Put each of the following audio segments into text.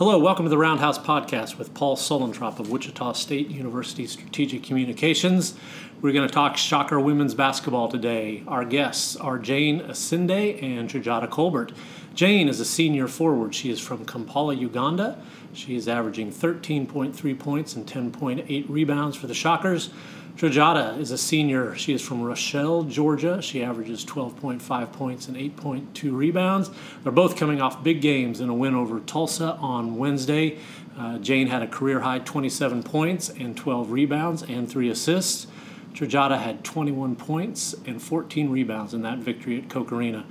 Hello, welcome to the Roundhouse podcast with Paul Sulentrop of Wichita State University Strategic Communications. We're going to talk Shocker women's basketball today. Our guests are Jane Asinde and Trajata Colbert. Jane is a senior forward. She is from Kampala, Uganda. She is averaging 13.3 points and 10.8 rebounds for the Shockers. Trajata is a senior. She is from Rochelle, Georgia. She averages 12.5 points and 8.2 rebounds. They're both coming off big games in a win over Tulsa on Wednesday. Jane had a career-high 27 points and 12 rebounds and 3 assists. Trajata had 21 points and 14 rebounds in that victory at Koch Arena.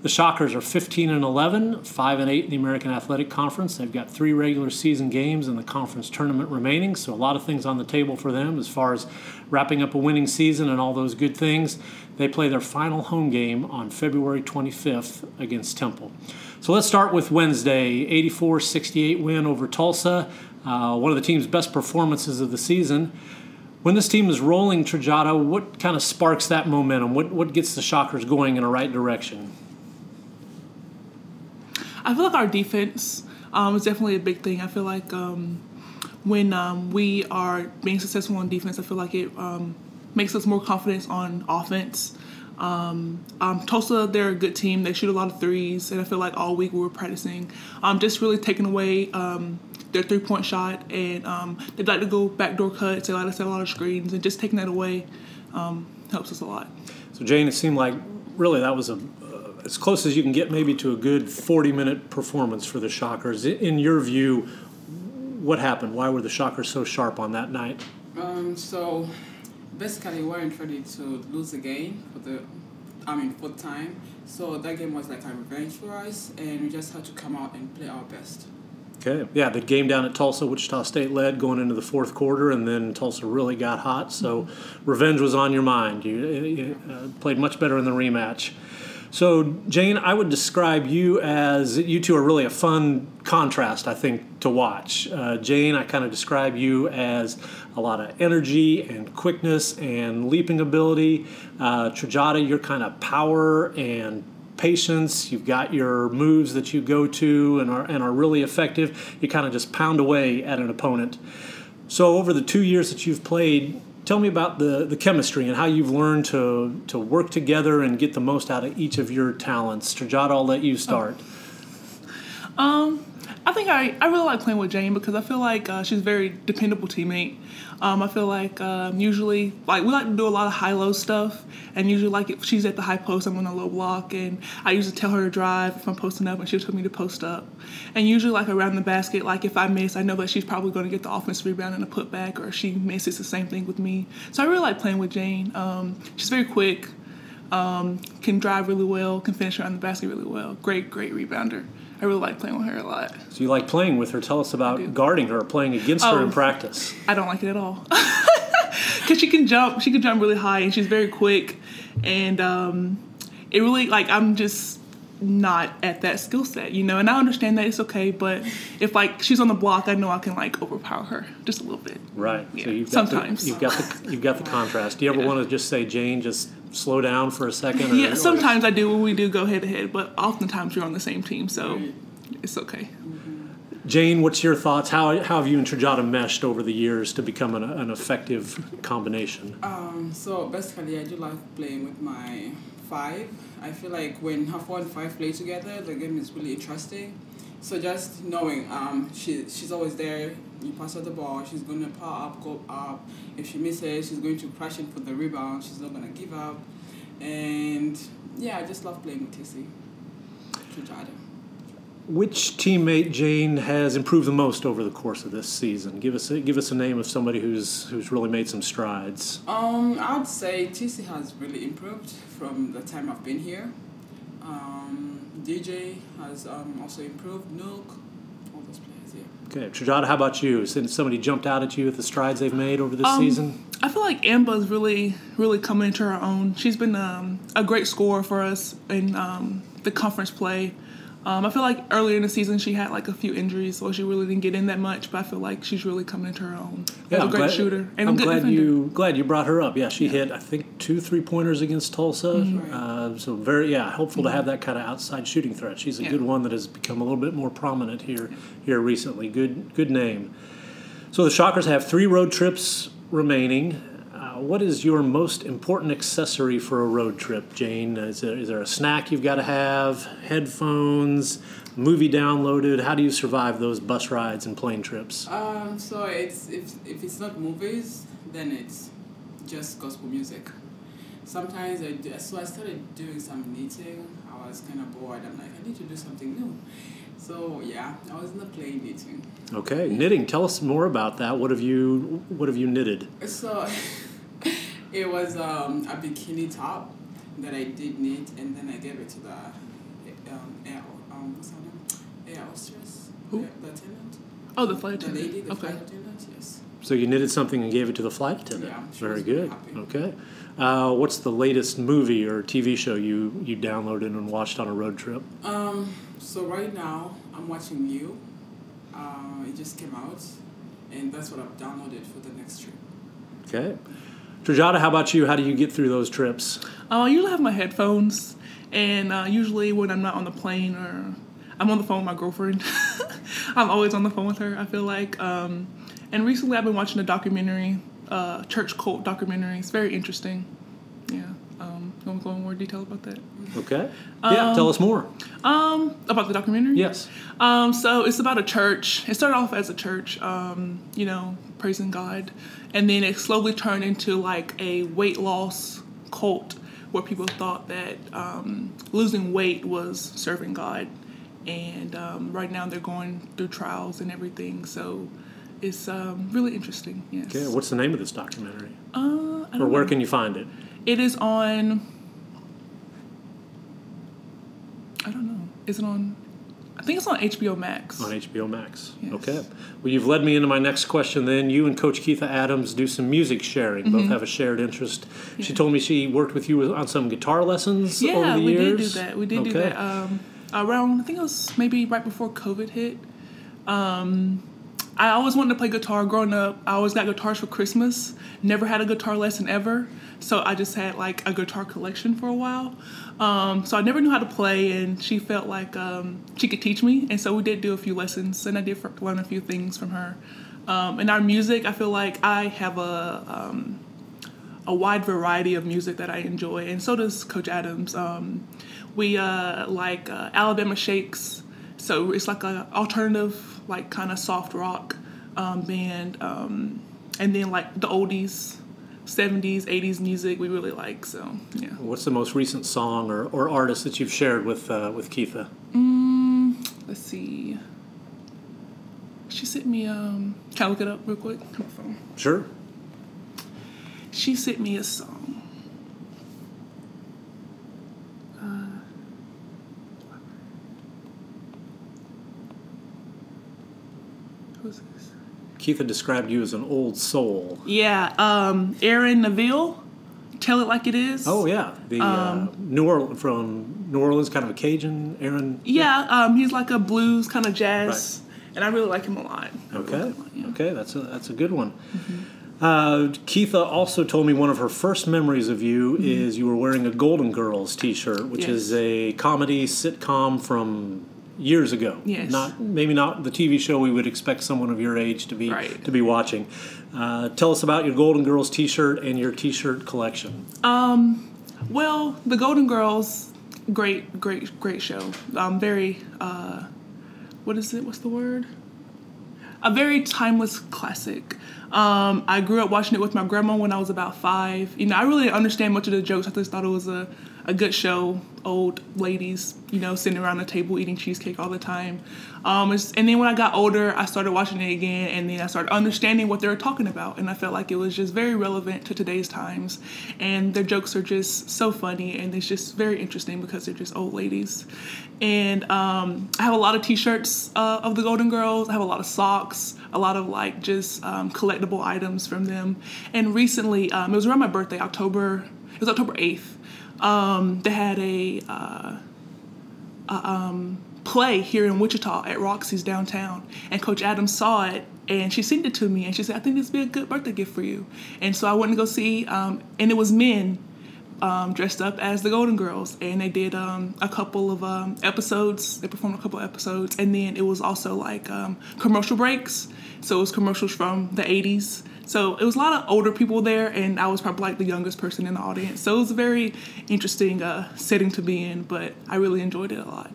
The Shockers are 15-11, 5-8 in the American Athletic Conference. They've got 3 regular season games in the conference tournament remaining, so a lot of things on the table for them as far as wrapping up a winning season and all those good things. They play their final home game on February 25th against Temple. So let's start with Wednesday, 84-68 win over Tulsa, one of the team's best performances of the season. When this team is rolling, Trajata, what kind of sparks that momentum? What gets the Shockers going in the right direction? I feel like our defense is definitely a big thing. I feel like when we are being successful on defense, I feel like it makes us more confident on offense. Tulsa, they're a good team. They shoot a lot of threes, and I feel like all week we were practicing just really taking away their three-point shot, and they like to go backdoor cuts. They like to set a lot of screens, and just taking that away helps us a lot. So, Jane, it seemed like really that was as close as you can get maybe to a good 40-minute performance for the Shockers. In your view, what happened? Why were the Shockers so sharp on that night? So basically we weren't ready to lose the game for time. So that game was like a revenge for us, and we just had to come out and play our best. Okay. Yeah, the game down at Tulsa, Wichita State led going into the fourth quarter, and then Tulsa really got hot. So revenge was on your mind. You played much better in the rematch. So, Jane, I would describe you two are really a fun contrast, I think, to watch. Jane, I kind of describe you as a lot of energy and quickness and leaping ability. Trajata, you're kind of power and patience. You've got your moves that you go to and are really effective. You kind of just pound away at an opponent. So over the 2 years that you've played, tell me about the chemistry and how you've learned to work together and get the most out of each of your talents. Trajata, I'll let you start. I think I really like playing with Jane because I feel like she's a very dependable teammate. I feel like usually we like to do a lot of high-low stuff, and usually like if she's at the high post, I'm on a low block, and I usually tell her to drive if I'm posting up, and she'll tell me to post up. And usually like around the basket, like if I miss, I know that she's probably going to get the offensive rebound and a putback, or if she misses, the same thing with me. So I really like playing with Jane. She's very quick, can drive really well, can finish around the basket really well. Great rebounder. I really like playing with her a lot. So you like playing with her. Tell us about guarding her, playing against her in practice. I don't like it at all. Because she can jump really high, and she's very quick. And it really, I'm just not at that skill set, And I understand that it's okay, but if, she's on the block, I know I can, overpower her just a little bit. Right. Yeah. So Sometimes. You've got the contrast. Do you ever want to just say, Jane, just slow down for a second? Yeah, sometimes I do when we do go head-to-head, but oftentimes you're on the same team, so it's okay. Jane, what's your thoughts? How have you and Trajata meshed over the years to become an effective combination? So basically I do like playing with my 5. I feel like when her 4 and 5 play together, the game is really interesting. So just knowing she's always there, you pass her the ball, she's going to power up, go up. If she misses, she's going to crash in for the rebound. She's not going to give up. And yeah, I just love playing with Trajata. Which teammate, Jane, has improved the most over the course of this season? Give us a name of somebody who's really made some strides. I would say TC has really improved from the time I've been here. DJ has also improved. Nook, all those players, yeah. Okay, Trajata, how about you? Since somebody jumped out at you with the strides they've made over this season? I feel like Amba's really coming into her own. She's been a great scorer for us in the conference play. I feel like earlier in the season she had like a few injuries, so she really didn't get in that much. But I feel like she's really coming into her own. Yeah, a great shooter and I'm a good defender. glad you brought her up. Yeah, she hit I think 2 3-pointers against Tulsa. So very hopeful to have that kind of outside shooting threat. She's a good one that has become a little bit more prominent here recently. Good name. So the Shockers have 3 road trips remaining. What is your most important accessory for a road trip, Jane? Is there a snack you've got to have, headphones, movie downloaded? How do you survive those bus rides and plane trips? So it's if it's not movies, then it's just gospel music. Sometimes I started doing some knitting. I was kind of bored. I'm like, I need to do something new. So yeah, I was in the plane knitting. Okay, knitting. Tell us more about that. What have you knitted? So it was a bikini top that I did knit, and then I gave it to the air hostess, the attendant. Oh, the flight attendant. The lady, the flight attendant. Yes. So you knitted something and gave it to the flight attendant. Yeah, very good. Happy. Okay. What's the latest movie or TV show you downloaded and watched on a road trip? So right now I'm watching You. It just came out, and that's what I've downloaded for the next trip. Okay. Trajata, how about you? How do you get through those trips? I usually have my headphones, and usually when I'm not on the plane or I'm on the phone with my girlfriend, I'm always on the phone with her, I feel like. And recently I've been watching a documentary, church cult documentary. It's very interesting. Yeah. You want to go in more detail about that? Okay. Yeah, tell us more. About the documentary? Yes. So it's about a church. It started off as a church, praising God. And then it slowly turned into like a weight loss cult where people thought that losing weight was serving God. And right now they're going through trials and everything. So it's really interesting, yes. Okay, what's the name of this documentary? Or where can you find it? It is on... I don't know. Is it on... I think it's on HBO Max. On HBO Max. Yes. Okay. Well, you've led me into my next question then. You and Coach Keitha Adams do some music sharing. Both have a shared interest. Yeah. She told me she worked with you on some guitar lessons over the years. Yeah, we did do that. We did do that. Around, I think it was maybe right before COVID hit. I always wanted to play guitar growing up. I always got guitars for Christmas. Never had a guitar lesson ever. So I just had like a guitar collection for a while. So I never knew how to play, and she felt like she could teach me. And so we did do a few lessons, and I did learn a few things from her. In our music, I feel like I have a wide variety of music that I enjoy, and so does Coach Adams. We like Alabama Shakes. So it's like an alternative, like kind of soft rock band. And then like the oldies, 70s, 80s music we really like. So, yeah. What's the most recent song or artist that you've shared with Keitha? Let's see. She sent me, can I look it up real quick? On my phone. Sure. She sent me a song. Who's this? Keitha described you as an old soul. Yeah, Aaron Neville, Tell It Like It Is. Oh, yeah. The from New Orleans, kind of a Cajun, Aaron. Yeah, he's like a blues kind of jazz, and I really like him a lot. Okay, okay, that's a good one. Keitha also told me one of her first memories of you is you were wearing a Golden Girls t-shirt, which is a comedy sitcom from years ago. Yes. Maybe not the TV show we would expect someone of your age to be watching. Tell us about your Golden Girls t-shirt and your t-shirt collection. Well, the Golden Girls, great show. Very what is it? What's the word? A very timeless classic. I grew up watching it with my grandma when I was about 5. You know, I really didn't understand much of the jokes. I just thought it was a good show. Old ladies, sitting around the table eating cheesecake all the time. And then when I got older, I started watching it again, and then I started understanding what they were talking about. And I felt like it was just very relevant to today's times. And their jokes are just so funny, and it's just very interesting because they're just old ladies. And I have a lot of t-shirts of the Golden Girls. I have a lot of socks, a lot of like just collectible items from them. And recently, it was around my birthday, October 8th. They had a play here in Wichita at Roxy's downtown. And Coach Adams saw it, and she sent it to me, and she said, I think this would be a good birthday gift for you. And so I went to go see, and it was men dressed up as the Golden Girls, and they did a couple of episodes. They performed a couple of episodes, and then it was also like commercial breaks. So it was commercials from the 80s. So it was a lot of older people there, and I was probably like the youngest person in the audience. So it was a very interesting setting to be in, but I really enjoyed it a lot.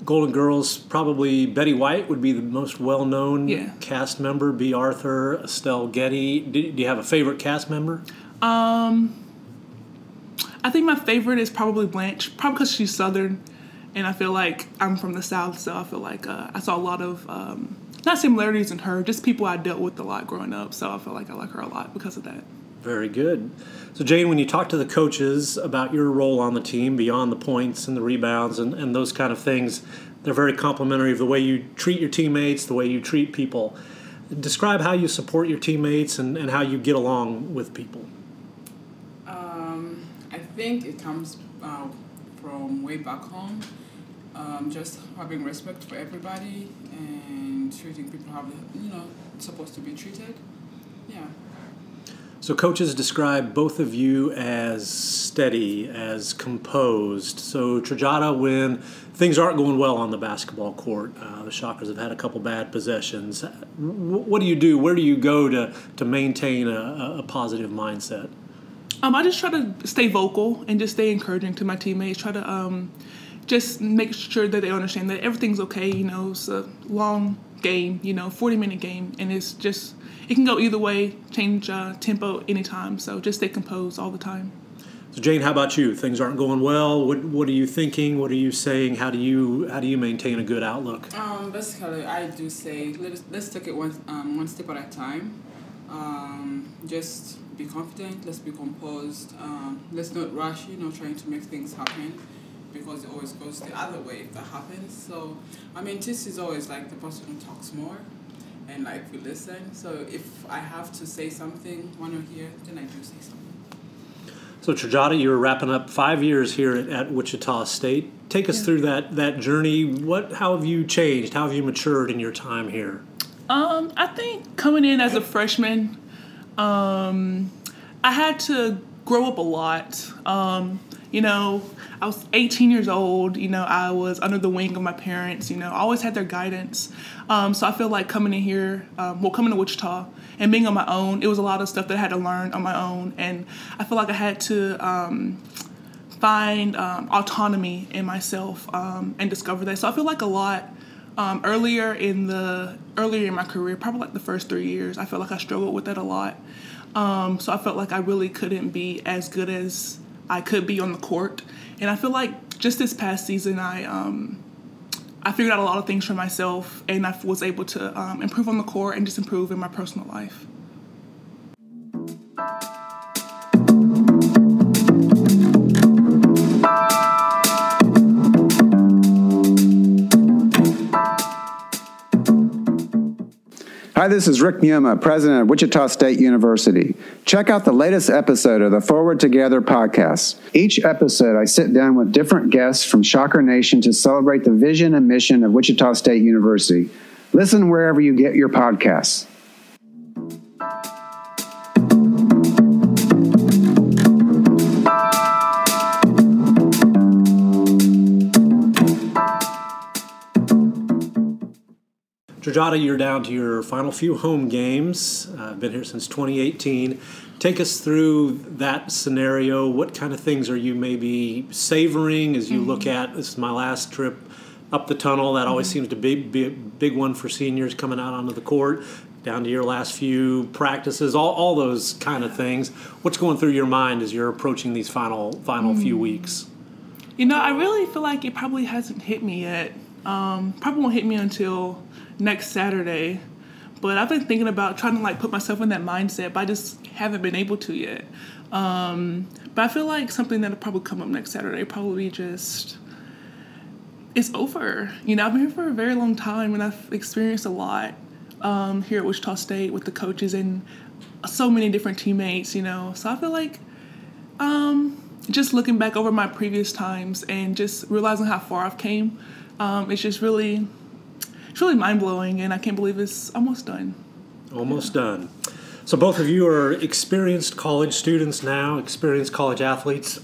Golden Girls, probably Betty White would be the most well-known cast member. B. Arthur, Estelle Getty. Do you have a favorite cast member? I think my favorite is probably Blanche, probably because she's Southern, and I feel like I'm from the South, so I feel like I saw a lot of, not similarities in her, just people I dealt with a lot growing up, so I feel like I like her a lot because of that. Very good. So, Jane, when you talk to the coaches about your role on the team, beyond the points and the rebounds and those kind of things, they're very complimentary of the way you treat your teammates, the way you treat people. Describe how you support your teammates and how you get along with people. I think it comes from way back home, just having respect for everybody and treating people how they're supposed to be treated. Yeah. So coaches describe both of you as steady, as composed. So Trajata, when things aren't going well on the basketball court, the Shockers have had a couple bad possessions. What do you do? Where do you go to maintain a positive mindset? I just try to stay vocal and just stay encouraging to my teammates. Try to just make sure that they understand that everything's okay. It's a long game, 40-minute game, and it's just, it can go either way, change tempo anytime. So just stay composed all the time. So Jane, how about you? Things aren't going well. What are you thinking? What are you saying? How do you maintain a good outlook? Basically, I do say let's take it one step at a time. Just be confident. Let's be composed. Let's not rush. Trying to make things happen, because it always goes the other way if that happens. So, Tis is always like the person who talks more, and like we listen. So if I have to say something, want to hear, then I do say something. So Trajata, you're wrapping up 5 years here at Wichita State. Take us through that journey. How have you changed? How have you matured in your time here? I think coming in as a freshman, I had to grow up a lot. I was 18 years old. I was under the wing of my parents. I always had their guidance. So I feel like coming in here, coming to Wichita and being on my own, it was a lot of stuff that I had to learn on my own. And I feel like I had to find autonomy in myself and discover that. So I feel like a lot earlier in my career, probably like the first 3 years, I felt like I struggled with that a lot. So I felt like I really couldn't be as good as I could be on the court. And I feel like just this past season, I figured out a lot of things for myself, and I was able to improve on the court and just improve in my personal life. Hi, this is Rick Muma, president of Wichita State University. Check out the latest episode of the Forward Together podcast. Each episode, I sit down with different guests from Shocker Nation to celebrate the vision and mission of Wichita State University. Listen wherever you get your podcasts. Trajata, you're down to your final few home games. Been here since 2018. Take us through that scenario. What kind of things are you maybe savoring as you look at, this is my last trip up the tunnel? That always seems to be a big one for seniors coming out onto the court, down to your last few practices, all those kind of things. What's going through your mind as you're approaching these final few weeks? I really feel like it probably hasn't hit me yet. Probably won't hit me until next Saturday, but I've been thinking about trying to put myself in that mindset, but I just haven't been able to yet. But I feel like something that'll probably come up next Saturday, probably just, it's over. I've been here for a very long time, and I've experienced a lot here at Wichita State with the coaches and so many different teammates, So I feel like just looking back over my previous times and just realizing how far I've came, It's just really, it's really mind-blowing, and I can't believe it's almost done. Almost done. So both of you are experienced college students now, experienced college athletes.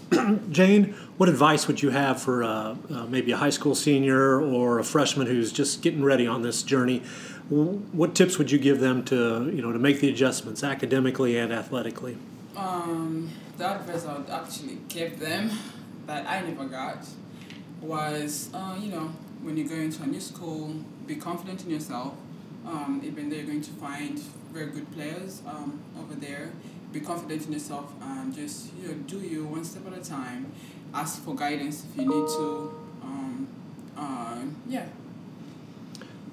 Jane, what advice would you have for maybe a high school senior or a freshman who's just getting ready on this journey? What tips would you give them to make the adjustments academically and athletically? The advice I would actually give them that I never got was, when you go into a new school, be confident in yourself. Even though you're going to find very good players over there, be confident in yourself and just do you one step at a time. Ask for guidance if you need to.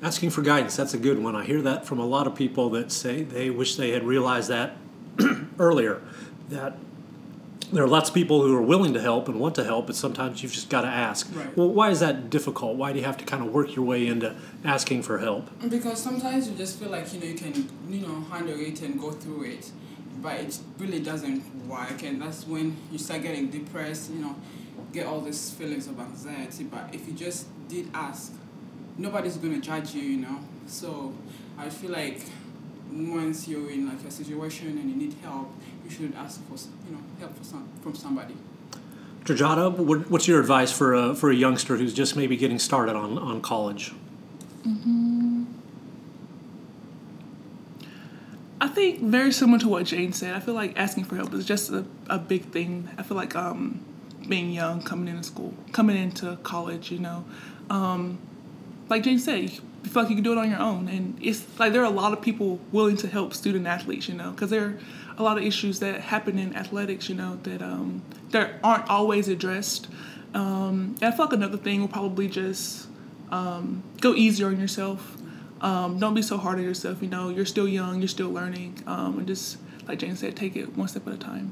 Asking for guidance, that's a good one. I hear that from a lot of people that say they wish they had realized that earlier, that there are lots of people who are willing to help and want to help, but sometimes you've just got to ask. Right. Well, why is that difficult? Why do you have to kind of work your way into asking for help? Because sometimes you just feel like you can handle it and go through it, but it really doesn't work, and that's when you start getting depressed. Get all these feelings of anxiety. But if you just did ask, nobody's going to judge you. So I feel like once you're in like a situation and you need help, you should ask for help from somebody. Trajata, what's your advice for a youngster who's just maybe getting started on college? I think very similar to what Jane said. I feel like asking for help is just a big thing. I feel like being young, coming into college, like Jane said, you feel like you can do it on your own. And it's like there are a lot of people willing to help student athletes, because there are a lot of issues that happen in athletics, that aren't always addressed. And I feel like another thing will probably just go easier on yourself. Don't be so hard on yourself. You're still young, you're still learning. And just, like Jane said, take it one step at a time.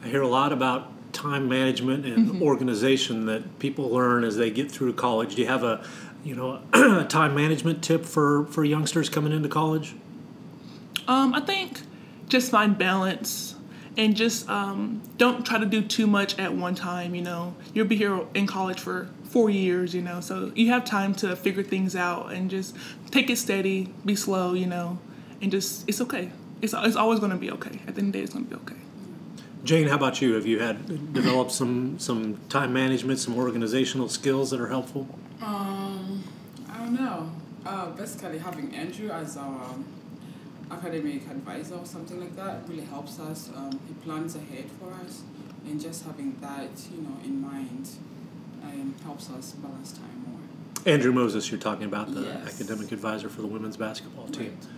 I hear a lot about time management and organization that people learn as they get through college. Do you have a time management tip for youngsters coming into college? I think just find balance and just don't try to do too much at one time. You'll be here in college for 4 years, so you have time to figure things out and just take it steady, be slow, and just, it's okay. It's always going to be okay. At the end of the day, it's going to be okay. Jane, how about you? Have you developed some time management, some organizational skills that are helpful? I don't know. Basically, having Andrew as our academic advisor or something like that really helps us. He plans ahead for us, and just having that, in mind, helps us balance time more. Andrew Moses, you're talking about the Yes. academic advisor for the women's basketball team. Right.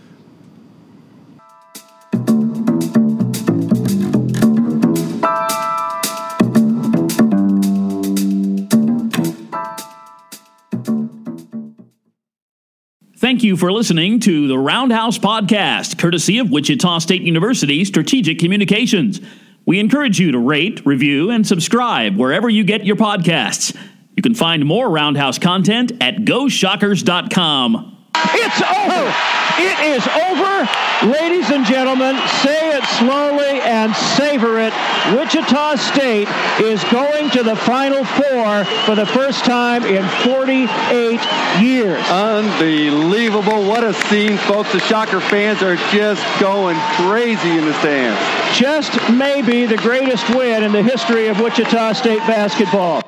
Thank you for listening to the Roundhouse podcast, courtesy of Wichita State University Strategic Communications. We encourage you to rate, review, and subscribe wherever you get your podcasts. You can find more Roundhouse content at GoShockers.com. It's over. It is over. Ladies and gentlemen, say it slowly and savor it. Wichita State is going to the Final Four for the first time in 48 years. Unbelievable. What a scene, folks. The Shocker fans are just going crazy in the stands. Just maybe the greatest win in the history of Wichita State basketball.